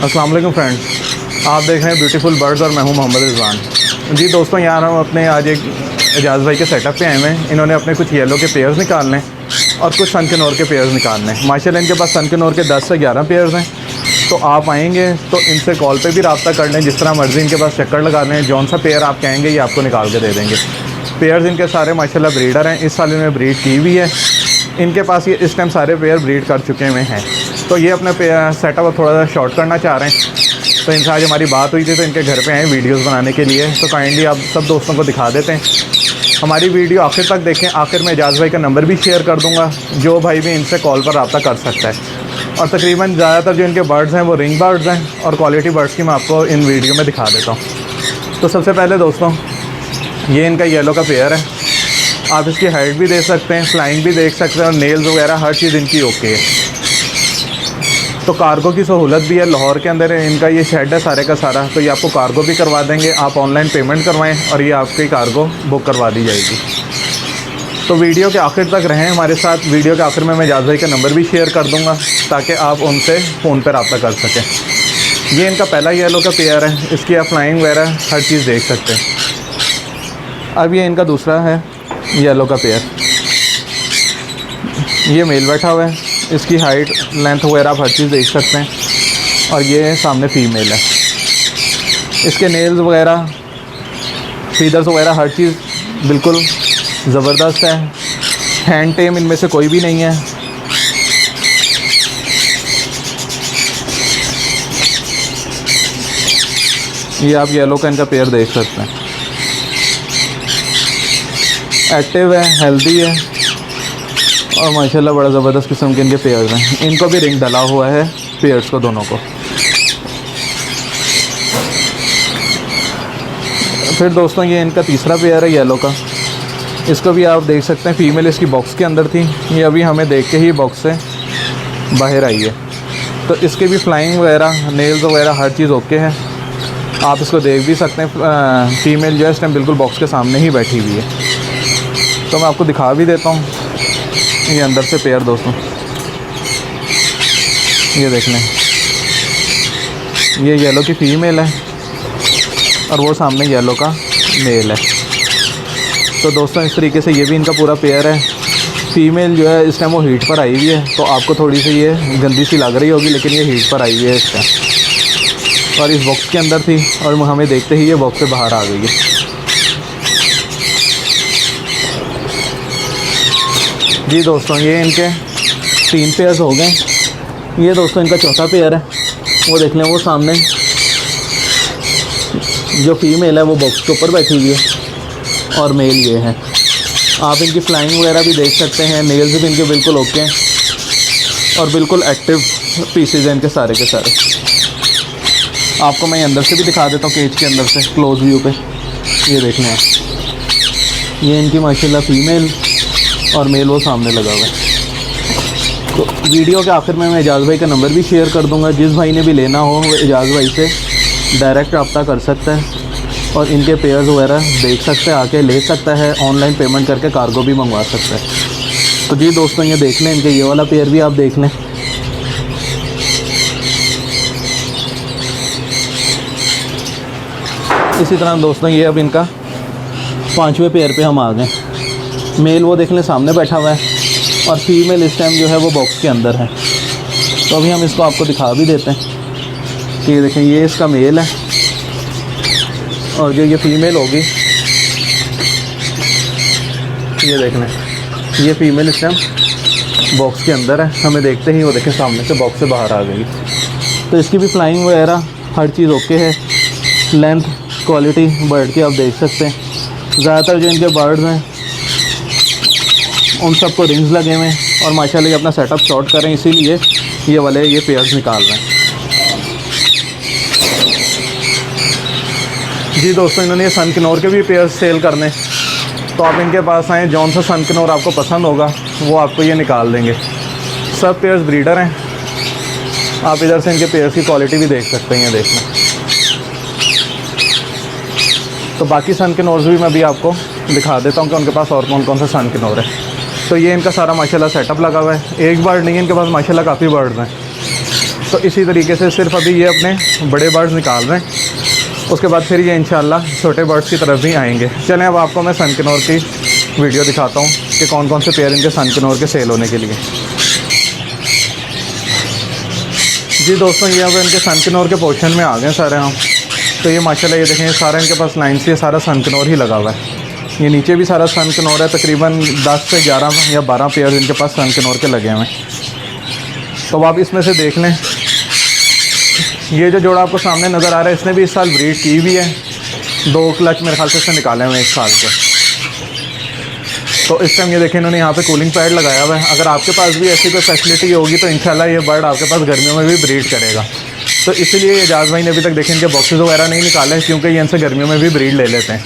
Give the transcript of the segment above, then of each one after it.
अस्सलाम वालेकुम फ्रेंड्स, आप देख रहे हैं ब्यूटीफुल बर्ड्स और मैं हूं मोहम्मद रिजवान। जी दोस्तों, यहाँ हम अपने आज एक एजाज़ भाई के सेटअप पे आए हुए हैं। इन्होंने अपने कुछ येलो के पेयर्स निकालने और कुछ सन के नोर के पेयर्स निकालने। माशाल्लाह इनके पास सन के नोर के 10 से 11 पेयर्स हैं। तो आप आएंगे तो इनसे कॉल पे भी रब्ता कर लें, जिस तरह मर्ज़ी इनके पास चक्कर लगा लें। जौन सा पेयर आप कहेंगे ये आपको निकाल के दे देंगे। पेयर्स इनके सारे माशाल्लाह ब्रीडर हैं, इस साल इन्होंने ब्रीड की भी है। इनके पास ये इस टाइम सारे पेयर ब्रीड कर चुके हुए हैं। तो ये अपना सेटअप थोड़ा सा शॉर्ट करना चाह रहे हैं। तो इनसे आज हमारी बात हुई थी, तो इनके घर पे आए वीडियोस बनाने के लिए। तो काइंडली आप सब दोस्तों को दिखा देते हैं। हमारी वीडियो आखिर तक देखें। आखिर में एजाज़ भाई का नंबर भी शेयर कर दूँगा, जो भाई भी इनसे कॉल पर रब्ता कर सकता है। और तकरीबन ज़्यादातर जो इनके बर्ड्स हैं वो रिंग बर्ड्स हैं, और क्वालिटी बर्ड्स की मैं आपको इन वीडियो में दिखा देता हूँ। तो सबसे पहले दोस्तों, ये इनका येलो का पेयर है। आप इसकी हाइट भी देख सकते हैं, फ्लाइंग भी देख सकते हैं, और नेल्स वगैरह हर चीज़ इनकी ओके है। तो कार्गो की सहूलत भी है। लाहौर के अंदर इनका ये शेड है सारे का सारा। तो ये आपको कार्गो भी करवा देंगे। आप ऑनलाइन पेमेंट करवाएं और ये आपकी कार्गो बुक करवा दी जाएगी। तो वीडियो के आखिर तक रहें हमारे साथ। वीडियो के आखिर में मैं एजाज़ भाई का नंबर भी शेयर कर दूँगा, ताकि आप उनसे फ़ोन पर रब्ता कर सकें। ये इनका पहला येलो का पेयर है। इसकी आप फ्लाइंग वगैरह हर चीज़ देख सकते हैं। अब ये इनका दूसरा है येलो का पेयर। ये मेल बैठा हुआ है। इसकी हाइट लेंथ वगैरह आप हर चीज़ देख सकते हैं। और ये सामने फ़ीमेल है। इसके नेल्स वगैरह, फीदर्स वगैरह हर चीज़ बिल्कुल ज़बरदस्त है। हैंड टेम इनमें से कोई भी नहीं है। ये आप येलो का इनका पेयर देख सकते हैं। एक्टिव है, हेल्दी है, और माशाल्लाह बड़ा ज़बरदस्त किस्म के इनके पेयर्स हैं। इनको भी रिंग डला हुआ है पेयर्स को, दोनों को। फिर दोस्तों, ये इनका तीसरा पेयर है येलो का। इसको भी आप देख सकते हैं। फ़ीमेल इसकी बॉक्स के अंदर थी। ये अभी हमें देख के ही बॉक्स से बाहर आई है। तो इसके भी फ्लाइंग वगैरह, नेल्स वगैरह हर चीज़ ओके है। आप इसको देख भी सकते हैं। फ़ीमेल जो है इस टाइम बिल्कुल बॉक्स के सामने ही बैठी हुई है। तो मैं आपको दिखा भी देता हूँ ये अंदर से पेयर दोस्तों। ये देख लें, ये येलो की फ़ीमेल है और वो सामने येलो का मेल है। तो दोस्तों, इस तरीके से ये भी इनका पूरा पेयर है। फ़ीमेल जो है इस टाइम वो हीट पर आई हुई है, तो आपको थोड़ी सी ये गंदी सी लग रही होगी, लेकिन ये हीट पर आई हुई है इस टाइम। और इस बॉक्स के अंदर थी और हमें देखते ही ये बॉक्स से बाहर आ गई है। जी दोस्तों, ये इनके 3 पेयर्स हो गए। ये दोस्तों इनका चौथा पेयर है। वो देख लें, वो सामने जो फ़ीमेल है वो बॉक्स के ऊपर बैठी हुई है, और मेल ये है। आप इनकी फ्लाइंग वगैरह भी देख सकते हैं। नेल्स भी इनके बिल्कुल ओके हैं, और बिल्कुल एक्टिव पीसेज हैं इनके सारे के सारे। आपको मैं अंदर से भी दिखा देता हूँ, केज के अंदर से क्लोज व्यू पे। ये देख लें आप, ये इनकी माशाल्लाह फ़ीमेल और मेल वो सामने लगा हुआ है। तो वीडियो के आखिर में मैं एजाज़ भाई का नंबर भी शेयर कर दूंगा। जिस भाई ने भी लेना हो वो एजाज़ भाई से डायरेक्ट रब्ता कर सकता है, और इनके पेयर्स वगैरह देख सकता है, आके ले सकता है। ऑनलाइन पेमेंट करके कार्गो भी मंगवा सकता है। तो जी दोस्तों, ये देख लें, इनके ये वाला पेयर भी आप देख लें। इसी तरह दोस्तों, ये अब इनका 5वें पेयर पे हम आ गए। मेल वो देख लें सामने बैठा हुआ है, और फ़ीमेल इस टाइम जो है वो बॉक्स के अंदर है। तो अभी हम इसको आपको दिखा भी देते हैं कि ये देखें, ये इसका मेल है, और जो ये फ़ीमेल होगी, ये देख लें, ये फ़ीमेल इस टाइम बॉक्स के अंदर है। हमें देखते ही वो देखें सामने से बॉक्स से बाहर आ गई। तो इसकी भी फ्लाइंग वगैरह हर चीज़ ओके है। लेंथ, क्वालिटी बर्ड की आप देख सकते हैं। ज़्यादातर जो इनके बर्ड्स हैं उन सबको रिंग्स लगे हुए हैं, और माशाल्लाह ये अपना सेटअप शॉर्ट करें, इसीलिए ये वाले ये पेयर्स निकाल रहे हैं। जी दोस्तों, इन्होंने ये सन किनोर के भी पेयर्स सेल करने। तो आप इनके पास आएँ, जौन सा सन किनोर आपको पसंद होगा वो आपको ये निकाल देंगे। सब पेयर्स ब्रीडर हैं। आप इधर से इनके पेयर्स की क्वालिटी भी देख सकते हैं, ये देखना। तो बाकी सन किनोर्स भी मैं भी आपको दिखा देता हूँ कि उनके पास और कौन कौन सा सन किनोर है। तो ये इनका सारा माशाल्लाह सेटअप लगा हुआ है। एक बर्ड नहीं है इनके पास, माशाल्लाह काफ़ी बर्ड्स हैं। तो इसी तरीके से सिर्फ अभी ये अपने बड़े बर्ड्स निकाल रहे हैं, उसके बाद फिर ये इंशाल्लाह छोटे बर्ड्स की तरफ भी आएंगे। चलें अब आपको मैं सनकनोर की वीडियो दिखाता हूँ कि कौन कौन से पेयर इनके सनकनोर के सेल होने के लिए। जी दोस्तों, ये अब इनके सनकनोर के पोर्शन में आ गए सारे हम। तो ये माशाल्लाह ये देखें सारा इनके पास लाइन से सारा सनकनोर ही लगा हुआ है। ये नीचे भी सारा सनकनोर है, तकरीबन 10 से 11 या 12 पेयर इनके पास सनकनोर के लगे हुए हैं। तो आप इसमें से देख लें, ये जो जोड़ा आपको सामने नज़र आ रहा है इसने भी इस साल ब्रीड की हुई है। 2 क्लच मेरे ख्याल से इससे निकाले हुए 1 साल के। तो इस टाइम ये देखें इन्होंने यहाँ पे कूलिंग पैड लगाया हुआ है। अगर आपके पास भी ऐसी कोई फैसिलिटी होगी तो इंशाल्लाह ये बर्ड आपके पास गर्मियों में भी ब्रीड करेगा। तो इसीलिए एजाज़ भाई ने अभी तक देखें इनके बॉक्सेस वगैरह नहीं निकाले, क्योंकि ये इनसे गर्मियों में भी ब्रीड ले लेते हैं।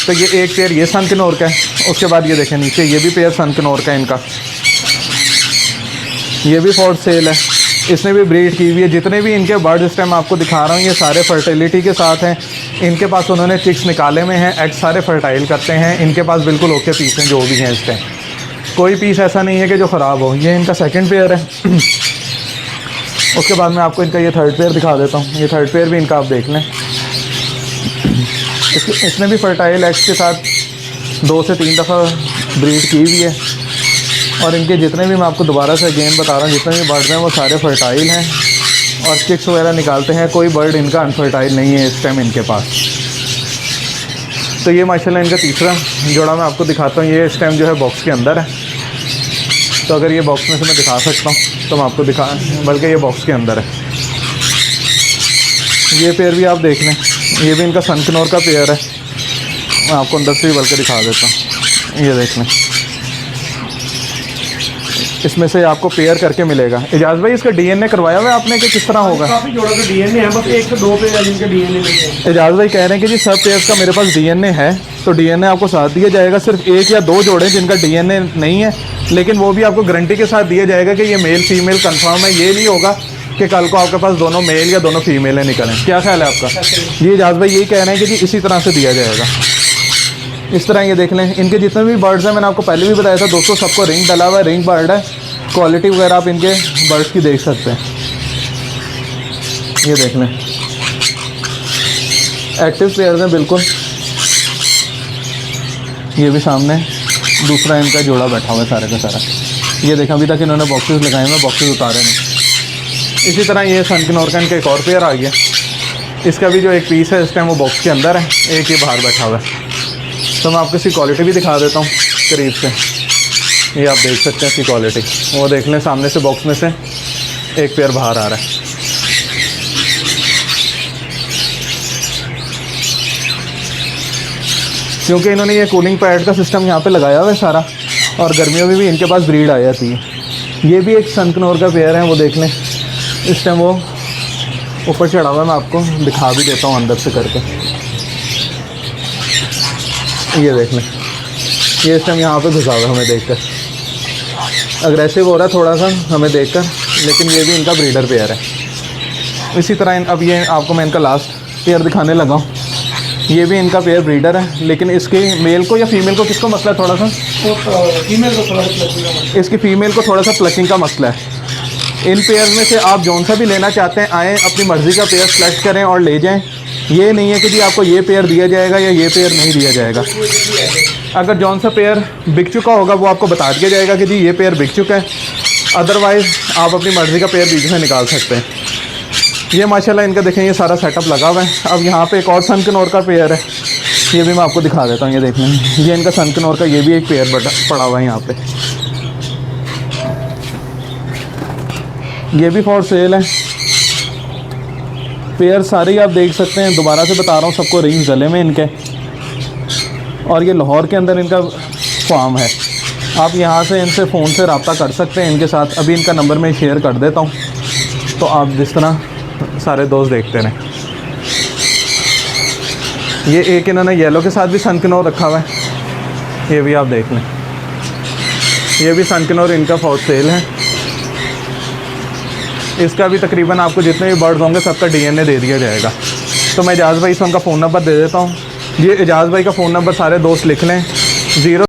तो ये एक पेयर ये सनकनोर का है। उसके बाद ये देखें नीचे ये भी पेयर सनकनोर का है इनका, ये भी फॉर सेल है, इसने भी ब्रीड की हुई है। जितने भी इनके बर्ड इस टाइम आपको दिखा रहा हूँ ये सारे फर्टिलिटी के साथ हैं। इनके पास उन्होंने चिक्स निकाले हुए हैं, एग सारे फर्टाइल करते हैं। इनके पास बिल्कुल ओके पीस हैं जो भी हैं इस टाइम, कोई पीस ऐसा नहीं है कि जो ख़राब हो। ये इनका सेकंड पेयर है। उसके बाद मैं आपको इनका ये थर्ड पेयर दिखा देता हूँ। ये थर्ड पेयर भी इनका आप देख लें, इसने भी फर्टाइल एग्स के साथ 2 से 3 दफ़ा ब्रीड की हुई है। और इनके जितने भी मैं आपको दोबारा से अगेन बता रहा हूँ, जितने भी बर्ड हैं वो सारे फर्टाइल हैं और चिक्स वगैरह निकालते हैं। कोई बर्ड इनका अनफर्टाइल नहीं है इस टाइम इनके पास। तो ये माशाल्लाह इनका तीसरा जोड़ा मैं आपको दिखाता हूँ। ये इस टाइम जो है बॉक्स के अंदर है। तो अगर ये बॉक्स में से मैं दिखा सकता हूँ तो मैं आपको दिखा, बल्कि ये बॉक्स के अंदर है। ये पेयर भी आप देख लें, ये भी इनका सनकनोर का पेयर है। मैं आपको अंदर से भी बल्कि दिखा देता हूँ। ये देख लें, इसमें से आपको पेयर करके मिलेगा। एजाज भाई इसका डीएनए करवाया हुआ है आपने कि किस तरह होगा? काफ़ी जोड़ों का डीएनए है, बस 1 से 2 पेयर जिनके डीएनए नहीं है। एजाज भाई कह रहे हैं कि जी सब पेयर्स का मेरे पास डीएनए है, तो डीएनए आपको साथ दिया जाएगा। सिर्फ 1 या 2 जोड़े जिनका डीएनए नहीं है, लेकिन वो भी आपको गारंटी के साथ दिया जाएगा कि ये मेल फीमेल कंफर्म है। ये नहीं होगा कि कल को आपके पास दोनों मेल या दोनों फीमेल निकलें। क्या ख्याल है आपका? जी एजाज भाई यही कह रहे हैं कि जी इसी तरह से दिया जाएगा। इस तरह ये देख लें, इनके जितने भी बर्ड्स हैं मैंने आपको पहले भी बताया था दोस्तों, सबको रिंग डला हुआ है, रिंग बर्ड है। क्वालिटी वगैरह आप इनके बर्ड्स की देख सकते हैं। ये देख लें, एक्टिव पेयर्स हैं बिल्कुल। ये भी सामने दूसरा इनका जोड़ा बैठा हुआ है सारे का सारा। ये देखें अभी तक इन्होंने बॉक्सेस लगाए हुए, बॉक्सेस उतारे नहीं। इसी तरह ये सनकनोर का इनका एक और पेयर आ गया। इसका भी जो एक पीस है इस टाइम वो बॉक्स के अंदर है, एक ये बाहर बैठा हुआ है। तो मैं आपको इसकी क्वालिटी भी दिखा देता हूँ करीब से। ये आप देख सकते हैं इसकी क्वालिटी, वो देख लें सामने से बॉक्स में से एक पेयर बाहर आ रहा है। क्योंकि इन्होंने ये कूलिंग पैड का सिस्टम यहाँ पे लगाया हुआ है सारा, और गर्मियों में भी इनके पास ब्रीड आ जाती है। ये भी एक सनकनोर का पेयर है, वो देख लें इस टाइम वो ऊपर चढ़ा हुआ है। मैं आपको दिखा भी देता हूँ अंदर से करके। ये देख लें, ये इस टाइम यहाँ पे घुसा हुआ है हमें देखकर, अग्रेसिव हो रहा है थोड़ा सा हमें देखकर, लेकिन ये भी इनका ब्रीडर पेयर है। इसी तरह अब ये आपको मैं इनका लास्ट पेयर दिखाने लगा हूँ। ये भी इनका पेयर ब्रीडर है, लेकिन इसके मेल को या फीमेल को किसको मसला है थोड़ा सा? फीमेल को थोड़ा सा प्लकिंग का मसला। इसकी फ़ीमेल को थोड़ा सा प्लकिंग का मसला है। इन पेयर में से आप जौन सा भी लेना चाहते हैं आएँ, अपनी मर्ज़ी का पेयर सेलेक्ट करें और ले जाएँ। ये नहीं है कि जी आपको ये पेयर दिया जाएगा या ये पेयर नहीं दिया जाएगा। अगर जौन सा पेयर बिक चुका होगा वो आपको बता दिया जाएगा कि जी ये पेयर बिक चुका है, अदरवाइज़ आप अपनी मर्ज़ी का पेयर बीच में निकाल सकते हैं। ये माशाल्लाह इनका देखें ये सारा सेटअप लगा हुआ है। अब यहाँ पे एक और सनकनोर का पेयर है, ये भी मैं आपको दिखा देता हूँ। ये देख लें, ये इनका सनकनोर का ये भी एक पेयर पड़ा हुआ है यहाँ पे। ये भी फॉर सेल है। पेयर सारे ही आप देख सकते हैं, दोबारा से बता रहा हूँ सबको रिंग्स गले में इनके। और ये लाहौर के अंदर इनका फार्म है। आप यहाँ से इनसे फ़ोन से रब्ता कर सकते हैं इनके साथ। अभी इनका नंबर मैं शेयर कर देता हूँ, तो आप जिस तरह सारे दोस्त देखते रहें। ये एक इन्होंने येलो के साथ भी सनकनोर रखा हुआ है, ये भी आप देख लें। ये भी सनकनोर इनका फॉर सेल है। इसका भी तकरीबन आपको जितने भी बर्ड्स होंगे सबका डीएनए दे दिया जाएगा। तो मैं एजाज़ भाई से उनका फ़ोन नंबर दे देता हूँ। ये एजाज़ भाई का फ़ोन नंबर सारे दोस्त लिख लें, 0